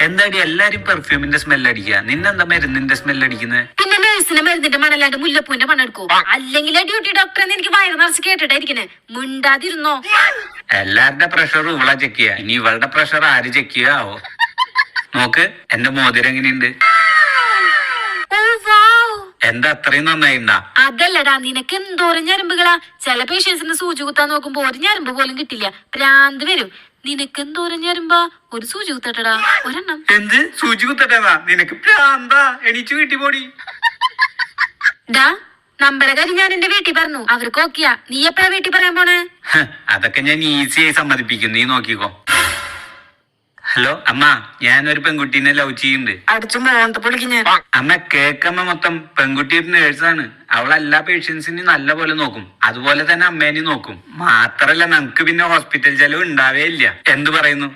എന്താടി എല്ലാരും പെർഫ്യൂമിന്റെ സ്മെൽ അടിക്കുക, നിന്നെന്താ മരുന്നിന്റെ സ്മെൽ അടിക്കുന്നത്? പിന്നെ നേഴ്സിന്റെ മരുന്നിന്റെ മണല്ലാണ്ട് മുല്ലപ്പൂവിന്റെ മണെടുക്കോ? അല്ലെങ്കിൽ ഡ്യൂട്ടി ഡോക്ടറെ എനിക്ക് വയറ് നിറച്ച് കേട്ടിട്ടായിരിക്കണേ. മിണ്ടാതിരുന്നോ? എല്ലാരുടെ പ്രഷർ ഇവളെ ചെക്ക് ചെയ്യാ, ഇനി ഇവളുടെ പ്രഷർ ആര് ചെക്ക് ചെയ്യാവോ? നോക്ക് എന്റെ മോതിരം എങ്ങനെയുണ്ട്? എന്താ അത്രയും നന്നായിണ്ടാ? അതല്ലടാ, നിനക്ക് എന്തോരം ഞരമ്പുകളാ. ചില പേഷ്യൻസിന് സൂചി കുത്താൻ നോക്കുമ്പോ ഒരു ഞരമ്പ് പോലും കിട്ടില്ല, ഭ്രാന്ത് വരും. നിനക്ക് എന്തോരം ഞരമ്പാ? ഒരു സൂചി കുത്തട്ടടാ, ഒരെണ്ണം. എന്ത് സൂചി കുത്തട്ടാ? നിനക്ക് ഭ്രാന്താ? എണീച്ചു വീട്ടിൽ പോടി. ഡാ, നമ്പറെ കാര്യം ഞാൻ എന്റെ വീട്ടിൽ പറഞ്ഞു, അവർക്ക് ഓക്കെയാ. നീ എപ്പോഴാ വീട്ടിൽ പറയാൻ പോണേ? അതൊക്കെ ഞാൻ ഈസിയായി സമ്മതിപ്പിക്കും, നീ നോക്കിക്കോ. ഹലോ അമ്മ, ഞാനൊരു പെൺകുട്ടീനെ ലവ് ചെയ്യുന്നുണ്ട്. അടിച്ചു മോന്ത പൊളിക്ക് ഞാൻ. അമ്മ കേക്കമ്മ, മൊത്തം പെൺകുട്ടി ഒരു നേഴ്സാണ്. അവൾ എല്ലാ പേഷ്യൻസിനെയും നല്ല പോലെ നോക്കും, അതുപോലെ തന്നെ അമ്മേനെയും നോക്കും. മാത്രല്ല നമുക്ക് പിന്നെ ഹോസ്പിറ്റൽ ചെലവ് ഉണ്ടാവേ ഇല്ല. എന്ത് പറയുന്നു?